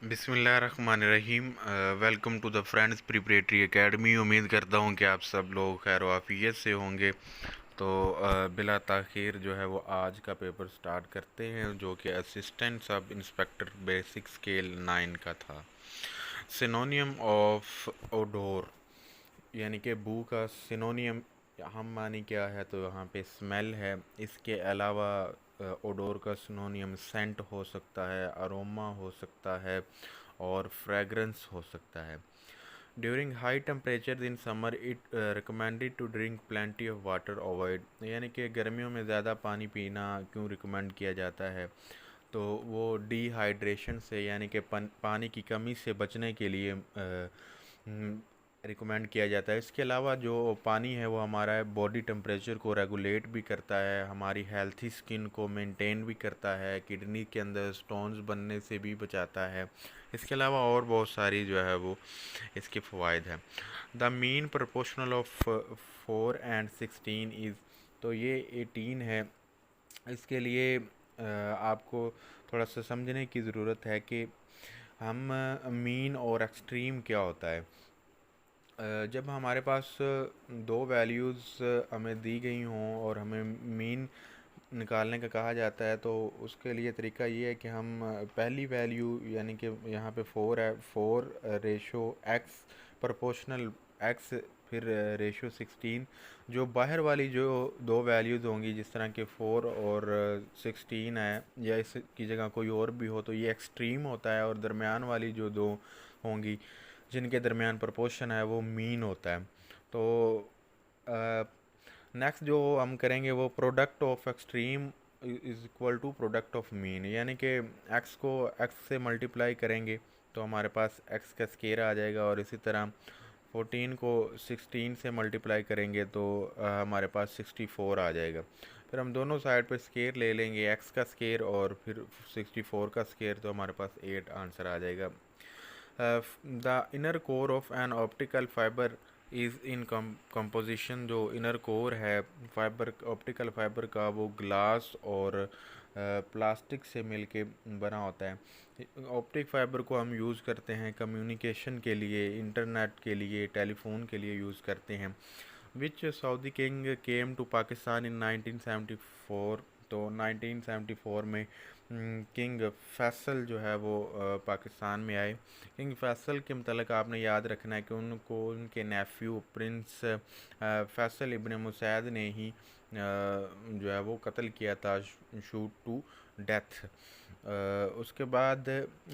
बिस्मिल्लाहिर्रहमानिर्रहीम। Welcome to the friends preparatory academy. उम्मीद करता हूँ कि आप सब लोग खैर वाफियत से होंगे। तो बिला ताख़ीर जो है वो आज का पेपर स्टार्ट करते हैं, जो कि assistant sub inspector basic scale 9 का था। सिनोनियम ऑफ ओडोर, यानी कि बू का सिनोनियम हम मानी क्या है, तो यहाँ पे स्मेल है। इसके अलावा ओडोर का सिनोनियम सेंट हो सकता है, अरोमा हो सकता है और फ्रेगरेंस हो सकता है। During high temperature in summer it recommended to drink plenty of water avoid, यानी कि गर्मियों में ज़्यादा पानी पीना क्यों रिकमेंड किया जाता है, तो वो डिहाइड्रेशन से यानी कि पानी की कमी से बचने के लिए रिकमेंड किया जाता है। इसके अलावा जो पानी है वो हमारा बॉडी टेम्परेचर को रेगुलेट भी करता है, हमारी हेल्थी स्किन को मेंटेन भी करता है, किडनी के अंदर स्टोन्स बनने से भी बचाता है। इसके अलावा और बहुत सारी जो है वो इसके फ़वाइद हैं। The mean proportional of 4 and 16 is, तो ये 18 है। इसके लिए आपको थोड़ा सा समझने की ज़रूरत है कि हम मीन और एक्सट्रीम क्या होता है। जब हमारे पास दो वैल्यूज़ हमें दी गई हों और हमें मीन निकालने का कहा जाता है, तो उसके लिए तरीका ये है कि हम पहली वैल्यू यानी कि यहाँ पे 4 है, 4 रेशो एक्स प्रोपोर्शनल एक्स, फिर रेशो 16, जो बाहर वाली जो दो वैल्यूज़ होंगी, जिस तरह के 4 और 16 है या इसकी जगह कोई और भी हो, तो ये एक्सट्रीम होता है। और दरमियान वाली जो दो होंगी जिनके दरमियान प्रपोर्शन है वो मीन होता है। तो नेक्स्ट जो हम करेंगे वो product of extreme is equal to product of mean, यानी कि एक्स को एक्स से मल्टीप्लाई करेंगे तो हमारे पास एक्स का स्केयर आ जाएगा, और इसी तरह 14 को 16 से मल्टीप्लाई करेंगे तो हमारे पास 64 आ जाएगा। फिर हम दोनों साइड पे स्केयर ले लेंगे, एक्स का स्केयर और फिर 64 का स्केयर, तो हमारे पास 8 आंसर आ जाएगा। The inner core of an optical fibre is in composition, जो इनर कोर है फाइबर ऑप्टिकल फाइबर का, वो ग्लास और प्लास्टिक से मिलके बना होता है। ऑप्टिक फाइबर को हम यूज़ करते हैं कम्युनिकेशन के लिए, इंटरनेट के लिए, टेलीफोन के लिए यूज़ करते हैं। Which Saudi king came to Pakistan in 1974, तो 1974 में किंग फैसल जो है वो पाकिस्तान में आए। किंग फैसल के मतलब आपने याद रखना है कि उनको उनके नेफ्यू प्रिंस फैसल इब्न मुसैद ने ही जो है वो कत्ल किया था, शूट टू डेथ। उसके बाद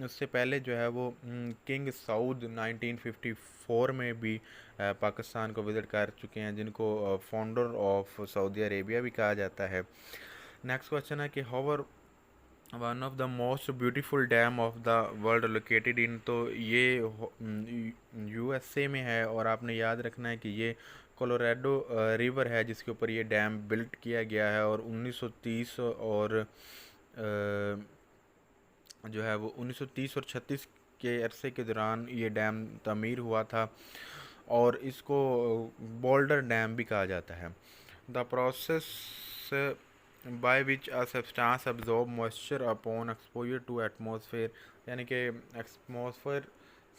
उससे पहले जो है वो किंग सऊद 1954 में भी पाकिस्तान को विज़िट कर चुके हैं, जिनको फाउंडर ऑफ सऊदी अरेबिया भी कहा जाता है। नेक्स्ट क्वेश्चन है कि however one of the most beautiful dam of the world located in, तो ये यूएसए में है, और आपने याद रखना है कि ये कोलोराडो रिवर है जिसके ऊपर ये डैम बिल्ट किया गया है, और 1930 और जो है वो 1930 और 36 के अरसे के दौरान ये डैम तमीर हुआ था, और इसको बोल्डर डैम भी कहा जाता है। The process by which a substance absorb moisture upon exposure to atmosphere, यानी कि एटमॉस्फेयर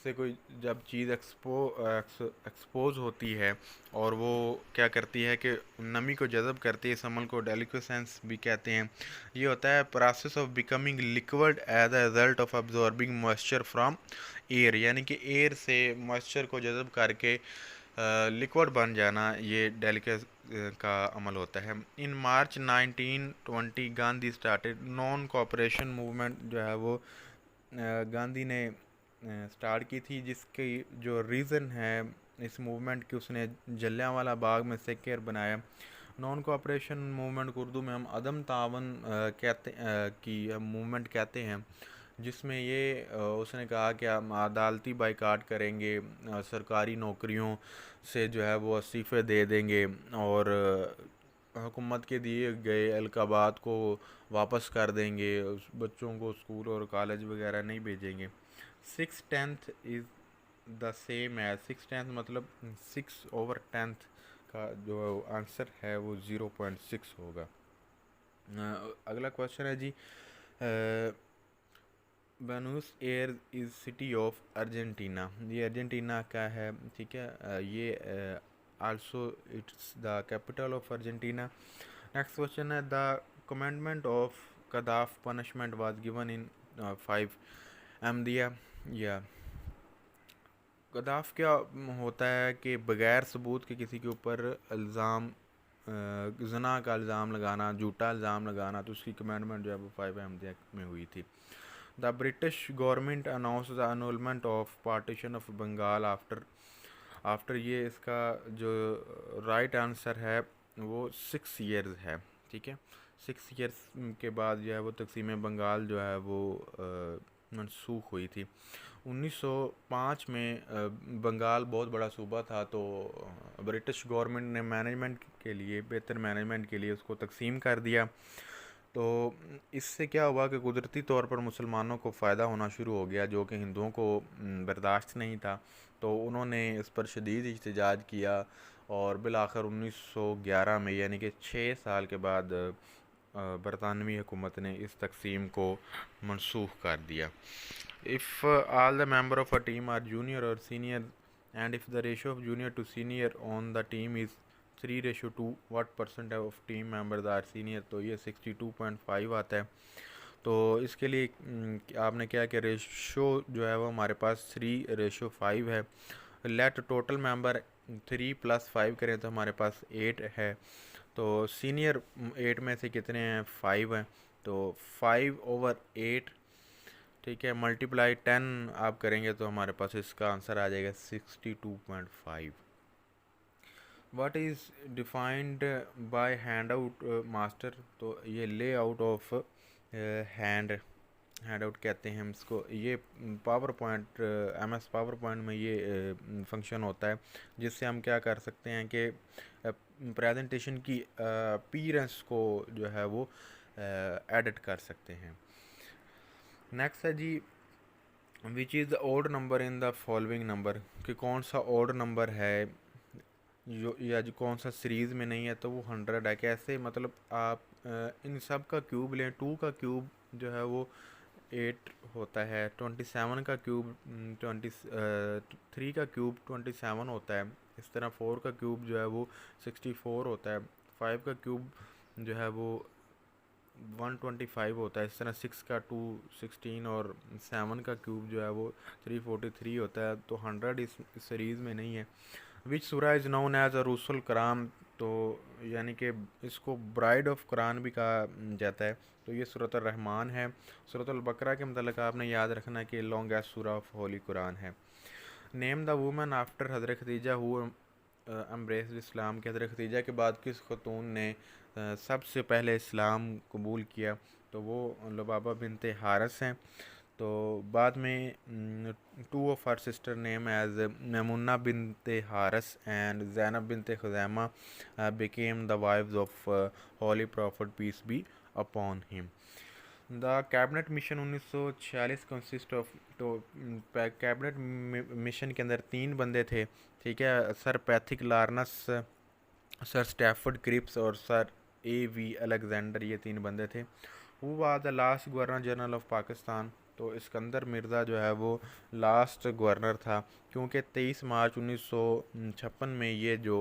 से कोई जब चीज़ एक्सपोज होती है और वो क्या करती है कि नमी को जज़ब करती है, इस अमल को डेलिक्वेसेंस भी कहते हैं। ये होता है process of becoming liquid as a result of absorbing moisture from air, यानी कि एयर से मॉइस्चर को जज़ब करके लिक्विड बन जाना, ये डेलिकेट का अमल होता है। इन मार्च 1920 Gandhi started non cooperation movement, जो है वो गांधी ने स्टार्ट की थी, जिसकी जो रीज़न है इस मूवमेंट की, उसने जलियांवाला बाग में सेक्टर बनाया। नॉन कोऑपरेशन मूवमेंट को उर्दू में हम अदम तावन कहते की मूवमेंट कहते हैं, जिसमें ये उसने कहा कि हम अदालती बाइकाट करेंगे, सरकारी नौकरियों से जो है वो इस्तीफ़े दे देंगे, और हुकूमत के दिए गए अलकाबात को वापस कर देंगे, उस बच्चों को स्कूल और कॉलेज वगैरह नहीं भेजेंगे। 6/10 इज़ द सेम एज 6/10, मतलब 6/10 का जो आंसर है वो 0.6 होगा। अगला क्वेश्चन है जी, Buenos Aires is city of Argentina, ये अर्जेंटीना का है, ठीक है। ये also it's the capital of Argentina. Next question है, द कमेंडमेंट ऑफ कदाफ पनिशमेंट वाज गिवन इन 5 दिया। या कदाफ क्या होता है कि बग़ैर सबूत के किसी के ऊपर इल्ज़ाम जना का इल्ज़ाम लगाना, झूठा इल्ज़ाम लगाना, तो उसकी कमेंडमेंट जो है वो 5 में हुई थी। The British government announce the annulment of partition of Bengal after ये इसका जो राइट आंसर है वो 6 ईयर्स है, ठीक है। 6 ईयर्स के बाद जो है वो तकसीम बंगाल जो है वो मनसूख हुई थी। 1905 में बंगाल बहुत बड़ा सूबा था, तो ब्रिटिश गवर्नमेंट ने मैनेजमेंट के लिए, बेहतर मैनेजमेंट के लिए उसको तकसीम कर दिया। तो इससे क्या हुआ कि कुदरती तौर पर मुसलमानों को फ़ायदा होना शुरू हो गया, जो कि हिंदुओं को बर्दाश्त नहीं था। तो उन्होंने इस पर शदीद एहतजाज किया और बिलाखिर 1911 में, यानी कि 6 साल के बाद, बरतानवी हुकूमत ने इस तकसीम को मनसूख कर दिया। If all the member of a team are junior और senior and if the ratio of junior to senior on the team is 3:2, what percent of team members are senior, तो ये 62.5 आता है। तो इसके लिए आपने क्या कि रेशो जो है वो हमारे पास 3:5 है। लेट टोटल मेंबर 3 + 5 करें तो हमारे पास 8 है। तो सीनियर 8 में से कितने हैं, 5 हैं, तो 5/8, ठीक है, मल्टीप्लाई 10 आप करेंगे तो हमारे पास इसका आंसर आ जाएगा 62.5। What is defined by hand out master, तो ये ले आउट ऑफ हैंड आउट कहते हैं हम इसको। ये power point, MS power point में ये फंक्शन होता है, जिससे हम क्या कर सकते हैं कि प्रेजेंटेशन की अपीयरेंस को जो है वो एडिट कर सकते हैं। नेक्स्ट है जी, which is the odd number in the following number, कि कौन सा ओड नंबर है जो, या जो कौन सा सीरीज़ में नहीं है, तो वो 100 है। कैसे, मतलब आप इन सब का क्यूब लें, 2 का क्यूब जो है वो 8 होता है, 27 का क्यूब 3 का क्यूब 27 होता है, इस तरह 4 का क्यूब जो है वो 64 होता है, 5 का क्यूब जो है वो 125 होता है, इस तरह 6 का 216 और 7 का क्यूब जो है वो 343 होता है। तो 100 इस सीरीज़ में नहीं है। विच सूरा इज़ नोन एज अ रूसुल कुरान, तो यानी कि इसको ब्राइड ऑफ कुरान भी कहा जाता है, तो ये सूरत रहमान है। सूरत बकरा के मतलब आपने याद रखना कि लॉन्गेस्ट सूरा ऑफ होली कुरान है। नेम द वुमन आफ्टर हज़रत खदीजा हु एम्ब्रेस्ड इस्लाम, के हज़रत खदीजा के बाद किस खतून ने सबसे पहले इस्लाम कबूल किया, तो वो लुबाबा बिनते हारिस हैं। तो बाद में 2 of her sister name as Maimuna binte Haris and Zainab binte Khuzaima became the wives of holy prophet peace be upon him. The cabinet mission 1946 consist of, तो कैबिनेट मिशन के अंदर 3 बंदे थे, ठीक है, sir Pethick Lawrence, sir Stafford Cripps और sir A.V. Alexander, ये 3 बंदे थे। Who was the last governor general of Pakistan, तो इस्कंदर मिर्ज़ा जो है वो लास्ट गवर्नर था, क्योंकि 23 मार्च 1956 में ये जो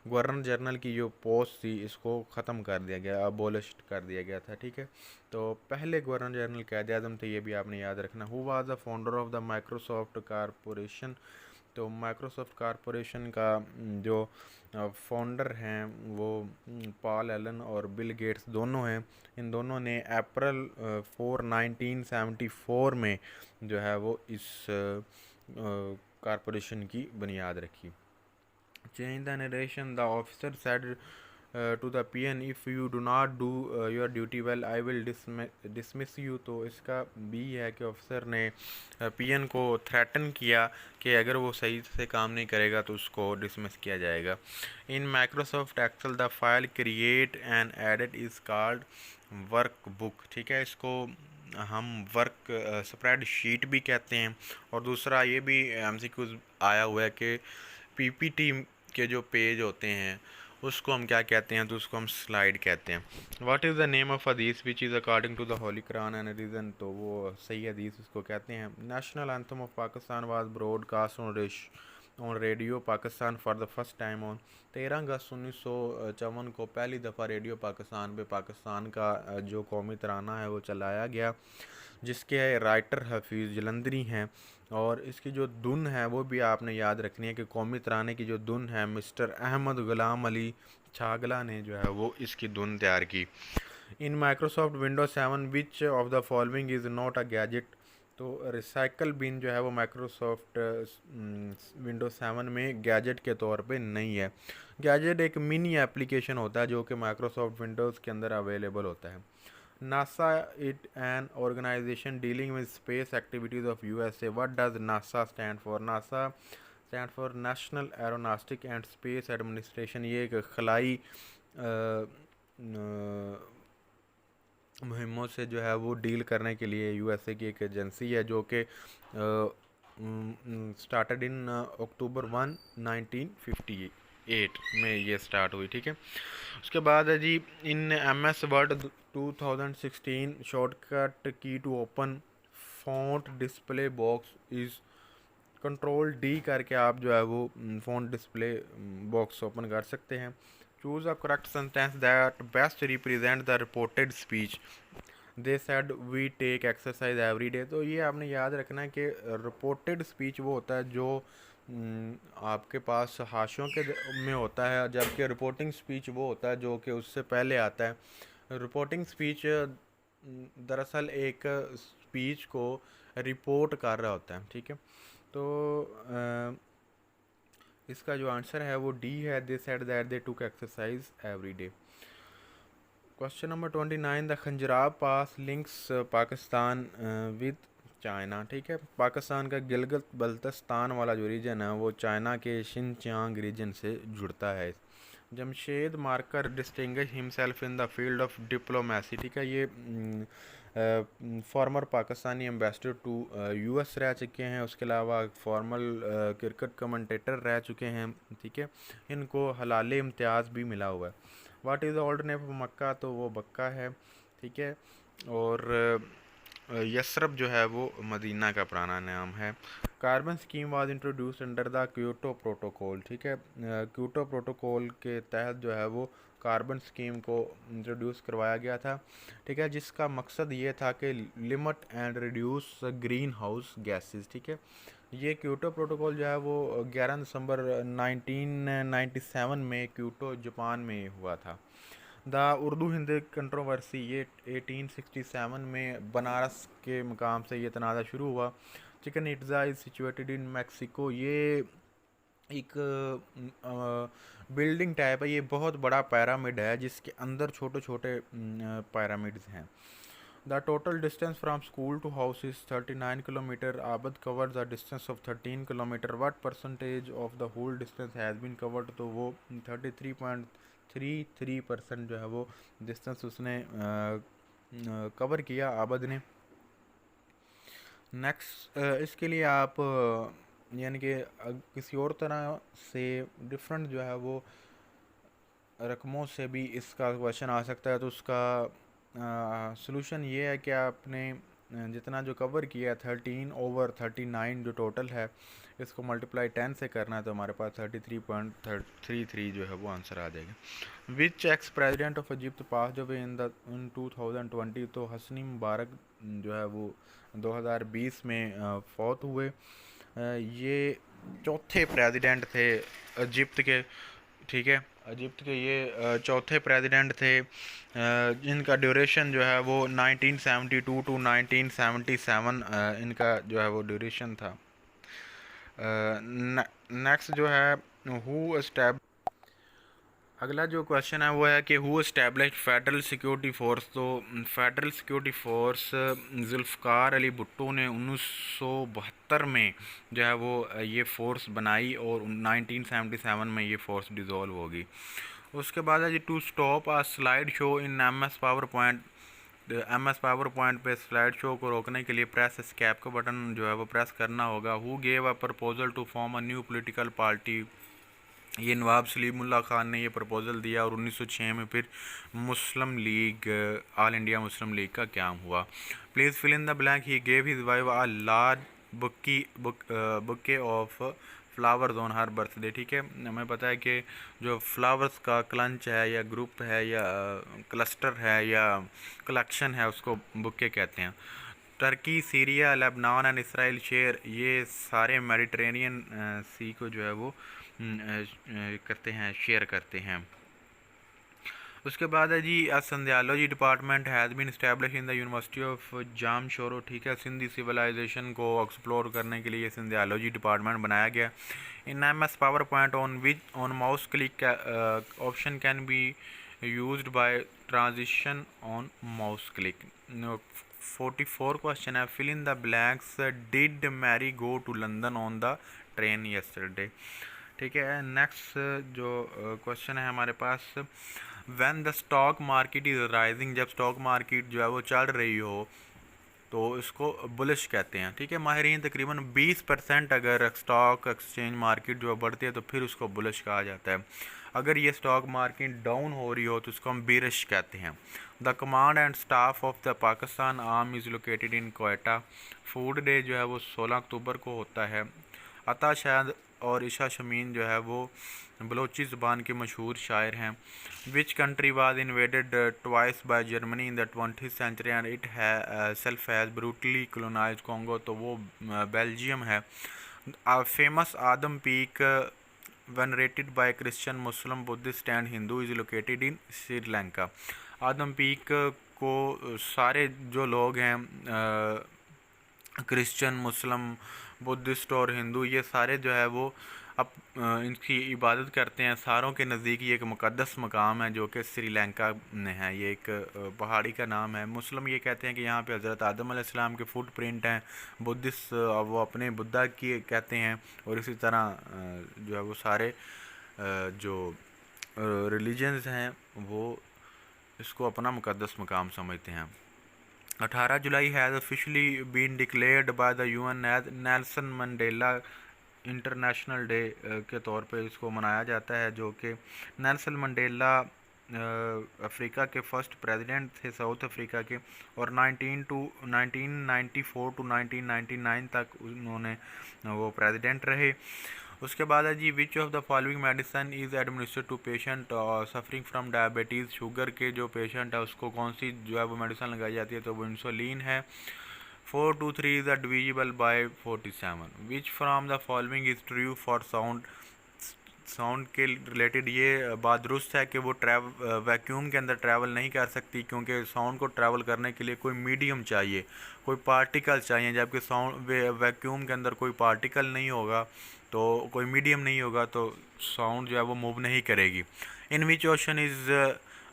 गवर्नर जनरल की जो पोस्ट थी इसको ख़त्म कर दिया गया, अबोलिश कर दिया गया था, ठीक है। तो पहले गवर्नर जनरल कायद आज़म थे, ये भी आपने याद रखना। Who was the founder of the Microsoft corporation, तो माइक्रोसॉफ्ट कारपोरेशन का जो फाउंडर हैं वो पॉल एलन और बिल गेट्स दोनों हैं। इन दोनों ने अप्रैल 4 1974 में जो है वो इस कारपोरेशन की बुनियाद रखी। Change the narration. The officer said to the PN, if you do not do your duty well, I will dismiss you. तो इसका B है कि ऑफिसर ने PN को थ्रेटन किया कि अगर वो सही से काम नहीं करेगा तो उसको डिसमिस किया जाएगा। In Microsoft Excel the file create and edit is called workbook, ठीक है, इसको हम वर्क स्प्रेड शीट भी कहते हैं। और दूसरा ये भी MCQs आया हुआ है कि PPT के जो पेज होते हैं उसको हम क्या कहते हैं, तो उसको हम स्लाइड कहते हैं। What is the name of हदीस which is according to the holy Quran and reason, तो वो सही हदीस उसको कहते हैं। National anthem of Pakistan was broadcast on radio Pakistan for the first time on 13 अगस्त 1954 को पहली दफ़ा रेडियो पाकिस्तान पे पाकिस्तान का जो कौमी तराना है वो चलाया गया, जिसके राइटर हफीज़ जलंधरी हैं। और इसकी जो धुन है वो भी आपने याद रखनी है कि कौमी तराने की जो धुन है मिस्टर अहमद गुलाम अली छागला ने जो है वो इसकी धुन तैयार की। In Microsoft Windows 7 which of the following is not a gadget, तो रिसाइकल बिन जो है वो माइक्रोसॉफ्ट विंडोज 7 में गैजेट के तौर पे नहीं है। गैजेट एक मिनी एप्लीकेशन होता है जो कि माइक्रोसॉफ्ट विंडोज़ के अंदर अवेलेबल होता है। NASA, it an organization dealing with space activities of USA. What does NASA stand for? NASA stand for National Aeronautic and Space Administration। ये एक खलाई मुहिमों से जो है वो डील करने के लिए यूएसए की एक एजेंसी है, जो कि स्टार्टेड इन अक्टूबर 1958 में ये स्टार्ट हुई, ठीक है। उसके बाद है जी, in MS Word 2016 shortcut key to open font display box is Ctrl+D करके आप जो है वो फ़ॉन्ट डिस्प्ले बॉक्स ओपन कर सकते हैं। Choose a correct sentence that best represent the reported speech. They said we take exercise every day, तो ये आपने याद रखना है कि रिपोर्टेड स्पीच वो होता है जो आपके पास हाशियों के में होता है, जबकि रिपोर्टिंग स्पीच वो होता है जो कि उससे पहले आता है। रिपोर्टिंग स्पीच दरअसल एक स्पीच को रिपोर्ट कर रहा होता है, ठीक है। तो इसका जो आंसर है वो डी है। They said that they took exercise every day. Question number 29, the Khunjerab pass links Pakistan with China, ठीक है। पाकिस्तान का गिलगित बल्तिस्तान वाला जो रीजन है वो चाइना के शिनचांग रीजन से जुड़ता है। Jamshed Marker distinguish himself in the field of diplomacy, ठीक है। ये former Pakistani ambassador to US रह चुके हैं, उसके अलावा फॉर्मल क्रिकेट कमेंटेटर रह चुके हैं, ठीक है। इनको हलाल इम्तियाज़ भी मिला हुआ है। What is the old name of Mecca, तो वो बक्का है, ठीक है। और यसरब जो है वो मदीना का पुराना नाम है। Carbon scheme was introduce under the Kyoto protocol, ठीक है। क्योटो प्रोटोकॉल के तहत जो है वो कार्बन स्कीम को इंट्रोड्यूस करवाया गया था, ठीक है, जिसका मकसद ये था कि limit and reduce green house gases, ठीक है। ये क्योटो प्रोटोकॉल जो है वो 11 दिसंबर 1997 में क्योटो जापान में हुआ था। द उर्दू हिंदी कंट्रोवर्सी, ये 1867 में बनारस के मकाम से ये तनाज़ा शुरू हुआ। Chicken Itza is situated in Mexico, ये एक बिल्डिंग टाइप है, ये बहुत बड़ा पैरामिड है जिसके अंदर छोटे छोटे पैरामिड्स हैं। The total distance from school to house is 39 kilometre. Abid covered the distance of 13 kilometre. What percentage of the whole distance has been covered, तो वो 33.33% जो है वो डिस्टेंस उसने कवर किया आबद ने। नेक्स्ट इसके लिए आप यानी कि किसी और तरह से डिफरेंट जो है वो रकमों से भी इसका क्वेश्चन आ सकता है, तो उसका सॉल्यूशन ये है कि आपने जितना जो कवर किया है 13/39 जो टोटल है, इसको मल्टीप्लाई 10 से करना है, तो हमारे पास 33.33 जो है वो आंसर आ जाएगा। विच एक्स प्रेसिडेंट ऑफ इजिप्ट पास जो इन 2020, तो हसनी मुबारक जो है वो 2020 में फौत हुए। ये चौथे प्रेसिडेंट थे इजिप्ट के, ठीक है। इजिप्ट के ये चौथे प्रेसिडेंट थे जिनका ड्यूरेशन जो है वो 1972 टू 1977 इनका जो है वो ड्यूरेशन था। नेक्स्ट जो है हु एस्टैब, अगला जो क्वेश्चन है वो है कि who established federal security force, तो federal security force Zulfikar Ali Bhutto ने 1972 में जो है वो ये फ़ोर्स बनाई और 1977 में ये फ़ोर्स डिज़ोल्व होगी। उसके बाद है जी, to stop a slide show in MS PowerPoint पे स्लाइड शो को रोकने के लिए प्रेस एस्केप का बटन जो है वो प्रेस करना होगा। Who gave a proposal to form a new political party ये नवाब सलीमुल्लाह खान ने ये प्रपोज़ल दिया और 1906 में फिर मुस्लिम लीग, ऑल इंडिया मुस्लिम लीग का क़याम हुआ। Please fill in the blank. He gave his wife a large bouquet of flowers on her birthday. ठीक है, हमें पता है कि जो फ्लावर्स का क्लंच है या ग्रुप है या क्लस्टर है या कलेक्शन है उसको बुके कहते हैं। Turkey, Syria, Lebanon and Israel share, ये सारे मेडिटेरेनियन सी को जो है वो करते हैं, शेयर करते हैं। उसके बाद है जी Sindhology department has been establish in the university of Jamshoro. ठीक है, सिंधी सिविलाइजेशन को एक्सप्लोर करने के लिए संध्यालॉजी डिपार्टमेंट बनाया गया। In MS PowerPoint on which on mouse click option can be used by transition on mouse click. 44 question है, fill in the blanks. Did Mary go to London on the train yesterday. ठीक है, next जो question है हमारे पास, when the stock market is rising, जब stock market जो है वो चढ़ रही हो तो इसको बुलिश कहते हैं। ठीक है, माहिरीन तकरीबन 20% अगर स्टॉक एक्सचेंज मार्केट जो बढ़ती है तो फिर उसको बुलिश कहा जाता है। अगर ये स्टॉक मार्केट डाउन हो रही हो तो उसको हम बेरिश कहते हैं। The command and staff of the Pakistan army is located in Quetta. Food day जो है वो 16 अक्टूबर को होता है। अता शायद और ईशा शमीन जो है वो बलोची ज़बान के मशहूर शायर हैं। Which country was invaded twice by Germany in the 20th century and it है self has brutally colonized Congo, तो वो बेल्जियम है। Famous Adam peak venerated by Christian, Muslim, Buddhist and Hindu is located in Sri Lanka. Adam peak को सारे जो लोग हैं Christian, मुस्लिम, Buddhist और हिंदू, ये सारे जो है वो अब इनकी इबादत करते हैं। सारों के नज़दीक ये एक मुक़द्दस मकाम है जो कि श्रीलंका में है। ये एक पहाड़ी का नाम है। मुस्लिम ये कहते हैं कि यहाँ पे हज़रत आदम अलैहिस्सलाम के फुट प्रिंट हैं। बुद्धिस्ट वो अपने बुद्धा की कहते हैं। और इसी तरह जो है वो सारे जो रिलीजन्स हैं वो इसको अपना मुक़द्दस मकाम समझते हैं। 18 जुलाई has officially been declared by the UN as Nelson Mandela international day के तौर पे इसको मनाया जाता है, जो कि नेल्सन मंडेला अफ्रीका के फर्स्ट प्रेसिडेंट थे, साउथ अफ्रीका के, और 1994 टू 1999 तक उन्होंने वो प्रेसिडेंट रहे। उसके बाद है जी, which of the following medicine is administered to patient suffering from diabetes. Sugar के जो पेशेंट है उसको कौन सी जो है वो मेडिसिन लगाई जाती है, तो वो इंसुलिन है। 423 is divisible by 47। Which from the following is true for sound. Sound के रिलेटेड ये बात दुरुस्त है कि वो वैक्यूम के अंदर ट्रैवल नहीं कर सकती, क्योंकि साउंड को ट्रैवल करने के लिए कोई मीडियम चाहिए, कोई पार्टिकल चाहिए, जबकि साउंड वैक्यूम के अंदर कोई पार्टिकल नहीं होगा, तो कोई मीडियम नहीं होगा, तो साउंड जो है वो मूव नहीं करेगी। In which ocean is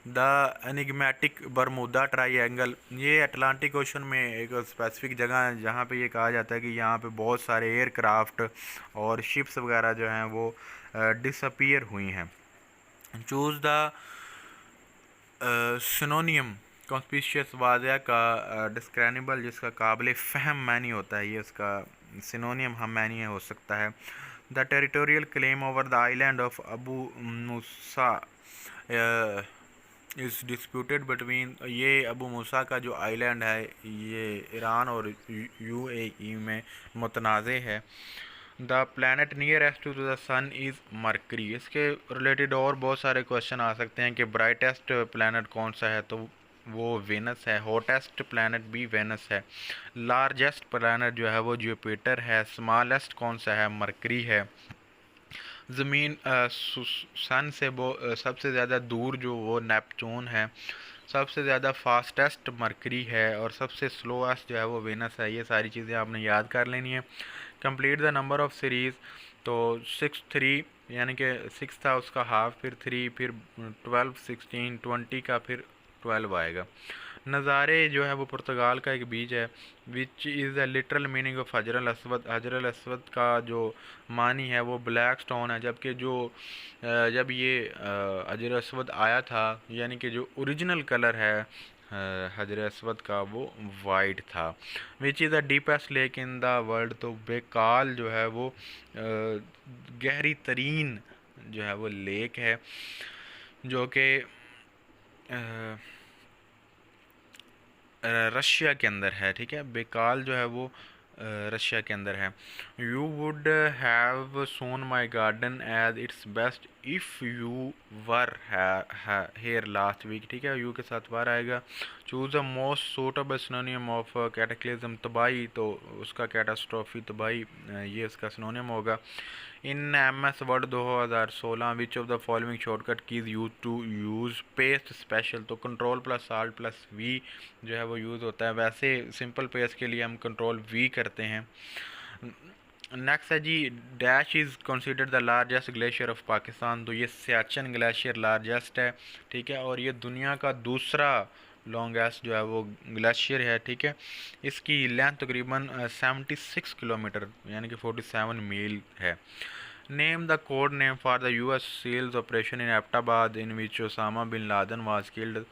the enigmatic Bermuda triangle. ये अटलांटिक ओशन में एक स्पेसिफिक जगह है जहाँ पे ये कहा जाता है कि यहाँ पे बहुत सारे एयरक्राफ्ट और शिप्स वगैरह जो हैं वो डिसअपीयर हुई हैं। चूज़ द सिनोनियम कॉन्स्पिशियस वाज़या का डिस्क्राइनेबल, जिसका काबिल फ़हम मानी होता है, ये उसका सिनोनियम हम मानी हो सकता है। The territorial claim over the island of Abu Musa is disputed between. ये अबू मूसा का जो आइलैंड है ये ईरान और UAE में मुतनाज़ है। The planet nearest to the sun is Mercury. इसके रिलेटेड और बहुत सारे क्वेश्चन आ सकते हैं कि ब्राइटेस्ट प्लानट कौन सा है, तो वो वेनस है। हॉटेस्ट प्लानट भी वेनस है। लार्जेस्ट प्लानट जो है वो जुपिटर है। स्मॉलेस्ट कौन सा है, मरकरी है। ज़मीन सन से वो सबसे ज़्यादा दूर जो वो नेपच्यून है। सबसे ज़्यादा फास्टेस्ट मरकरी है और सबसे स्लोएस्ट जो है वो वेनस है। ये सारी चीज़ें आपने याद कर लेनी है। Complete the number of series, तो 6 3 यानी कि 6 था उसका हाफ, फिर 3, फिर 12 16 20 का फिर 12 आएगा। नज़ारे जो है वो पुर्तगाल का एक बीच है। विच is the literal meaning of हजर अल अस्वद। हजर अल अस्वद का जो मानी है वो ब्लैक स्टोन है, जबकि जो जब ये हजर अस्वद आया था यानी कि जो ओरिजिनल कलर है हजर अस्वद का वो वाइट था। विच is the deepest lake in the world, तो बेकाल जो है वो गहरी तरीन जो है वो लेक है, जो कि रशिया के अंदर है, ठीक है। बेकाल जो है वो रशिया के अंदर है। You would have sown my garden as its best if you were here last week, ठीक है। यू के साथ वार आएगा। Choose the most suitable synonym of cataclysm, तबाही, तो उसका कैटास्ट्रॉफी, तबाही, ये उसका सिनोनियम होगा। इन MS Word 2016 which of the following shortcut keys use to use paste special, तो control plus alt plus V जो है वो यूज़ होता है। वैसे सिंपल पेस्ट के लिए हम कंट्रोल वी करते हैं। नेक्स्ट है जी, dash is considered the largest glacier of Pakistan, तो ये सियाचिन ग्लेशियर लार्जेस्ट है, ठीक है। और ये दुनिया का दूसरा लॉन्गेस्ट जो है वो ग्लेशियर है, ठीक है। इसकी लेंथ तकरीबन 76 किलोमीटर यानी कि 47 मील है। Name the code name for the US SEALs operation in Abbottabad in which Osama bin Laden was killed,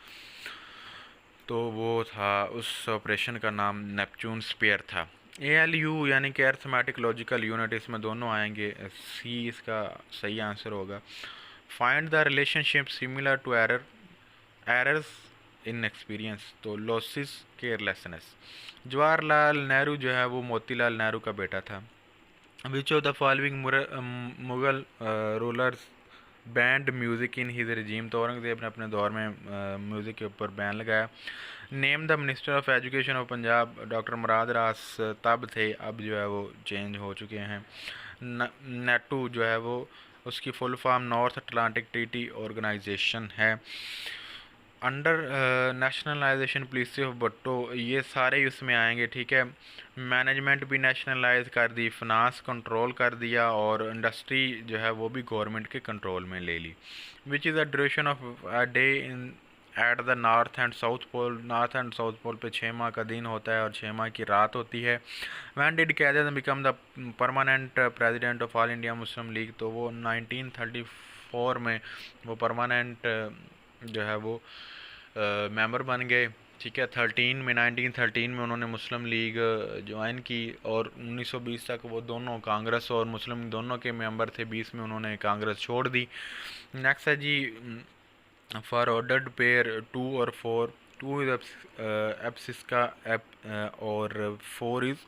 तो वो था, उस ऑपरेशन का नाम नेपच्यून स्पेयर था। ALU यानी कि अर्थमेटिक लॉजिकल यूनिट, इसमें दोनों आएंगे, C इसका सही आंसर होगा। Find the relationship similar to errors in experience, तो लॉसिस केयरलेसनेस। जवाहरलाल नेहरू जो है वो मोतीलाल नेहरू का बेटा था। Which of the following Mughal rulers banned music in his regime, तो औरंगज़ेब ने अपने दौर में म्यूज़िक के ऊपर बैन लगाया। Name the minister of education of Punjab, doctor Murad Ras तब थे, अब जो है वो चेंज हो चुके हैं। नेटू जो है वो उसकी full form North Atlantic Treaty Organisation है। Under nationalisation policy of Bhutto, ये सारे ही उसमें आएंगे, ठीक है। मैनेजमेंट भी नेशनलाइज कर दी, फिनांस कंट्रोल कर दिया, और इंडस्ट्री जो है वो भी गवर्नमेंट के कंट्रोल में ले ली। Which is the duration of a day in at the north and south pole, north and south pole पे 6 माह का दिन होता है और 6 माह की रात होती है। वैन डिड कायदे become the permanent president of all India Muslim league, तो वो 1934 में वो परमानेंट जो है वो मेंबर बन गए, ठीक है। 1913 में उन्होंने मुस्लिम लीग ज्वाइन की, और 1920 तक वो दोनों कांग्रेस और मुस्लिम दोनों के मेंबर थे। 20 में उन्होंने कांग्रेस छोड़ दी। नेक्स्ट है जी, फॉर ऑर्डर्ड पेयर 2 और 4, 2 इज एब्सिस का और 4 इज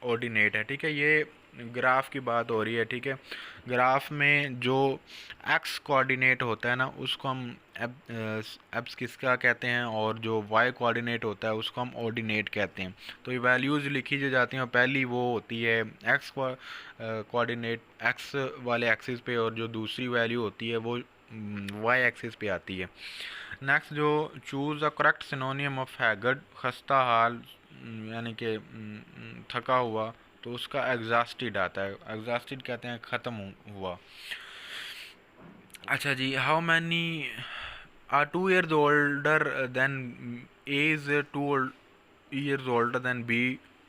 ऑर्डिनेट है, ठीक है। ये ग्राफ की बात हो रही है, ठीक है। ग्राफ में जो एक्स कोऑर्डिनेट होता है ना, उसको हम एब्स किसका कहते हैं, और जो वाई कोऑर्डिनेट होता है उसको हम ऑर्डिनेट कहते हैं। तो ये वैल्यूज़ लिखी जो जाती हैं, पहली वो होती है एक्स कोऑर्डिनेट एक्स वाले एक्सिस पे, और जो दूसरी वैल्यू होती है वो वाई एक्सिस पे आती है। नेक्स्ट, जो choose the correct सिनोनियम of haggard, खस्ता हाल यानी कि थका हुआ, तो उसका एग्जॉस्टेड आता है। एग्जॉस्टेड कहते हैं ख़त्म हुआ। अच्छा जी, how many are 2 years older than A is 2 years older than B,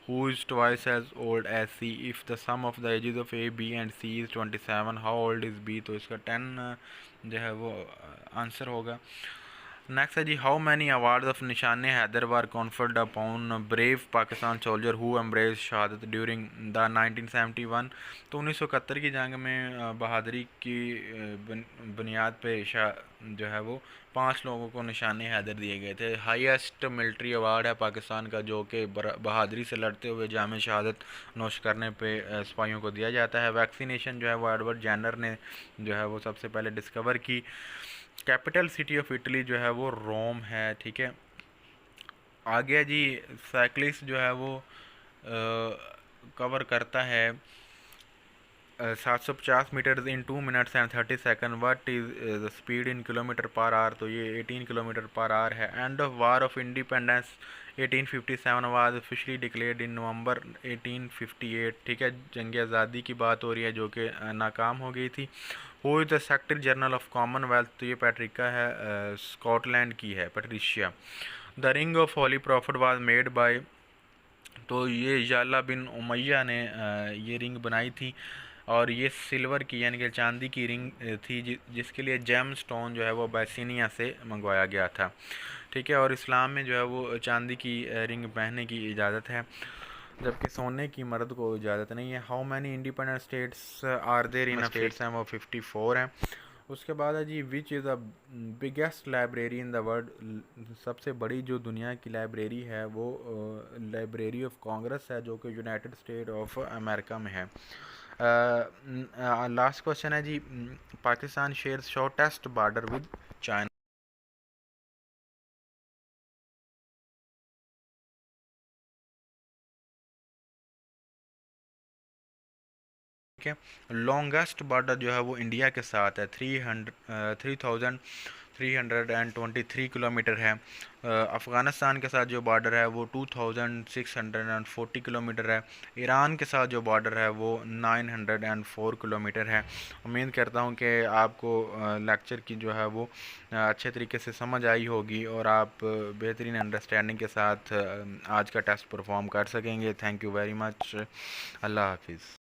who is twice as old as C. If the sum of the ages of A, B and C is 27, how old is B, तो इसका 10 जो है वो answer होगा। Next है जी, how many award of Nishan Haider were conferred upon brave Pakistan soldier who embrace शहादत during the 1971, तो 1971 की जंग में बहादुरी की बुनियाद पे जो है वो 5 लोगों को निशान हैदर दिए गए थे। हाईएस्ट मिलिट्री अवार्ड है पाकिस्तान का, जो कि बहादुरी से लड़ते हुए जाम शहादत नोश करने पे सिपाहियों को दिया जाता है। वैक्सीनेशन जो है वो एडवर्ड जेनर ने जो है वो सबसे पहले डिस्कवर की। कैपिटल सिटी ऑफ इटली जो है वो रोम है, ठीक है। आगे जी, साइक्लिस्ट जो है वो कवर करता है 750 metre in 2 minutes and 30 seconds। What is the speed in kilometre per hour, तो ये 18 किलोमीटर पर आवर है। End of war of independence 1857 was officially declared in November 1858, ठीक है। जंग आज़ादी की बात हो रही है, जो कि नाकाम हो गई थी। Who is the secretary general of Commonwealth, तो ये पैट्रिका है, स्कॉटलैंड की है, Patricia. The ring of holy profit was made by, तो ये याला बिन उमैया ने ये रिंग बनाई थी, और ये सिल्वर की यानी कि चांदी की रिंग थी, जिसके लिए जेम स्टोन जो है वो बैसिनिया से मंगवाया गया था, ठीक है। और इस्लाम में जो है वो चांदी की रिंग पहनने की इजाज़त है। जबकि सोने की मर्द को इजाज़त नहीं है। How many independent states are there in states हैं, वो 54 हैं। उसके बाद है जी, which is the biggest library in the world, सबसे बड़ी जो दुनिया की लाइब्रेरी है वो लाइब्रेरी ऑफ कांग्रेस है, जो कि यूनाइटेड स्टेट ऑफ अमेरिका में है। लास्ट क्वेश्चन है जी, Pakistan shares shortest border with China. ठीक है, लॉन्गेस्ट बॉर्डर जो है वो इंडिया के साथ है, 3,323 किलोमीटर है। अफ़गानिस्तान के साथ जो बॉर्डर है वो 2,640 किलोमीटर है। ईरान के साथ जो बॉर्डर है वो 904 किलोमीटर है। उम्मीद करता हूँ कि आपको लेक्चर की जो है वो अच्छे तरीके से समझ आई होगी और आप बेहतरीन अंडरस्टैंडिंग के साथ आज का टेस्ट परफॉर्म कर सकेंगे। Thank you very much. अल्लाह हाफिज़।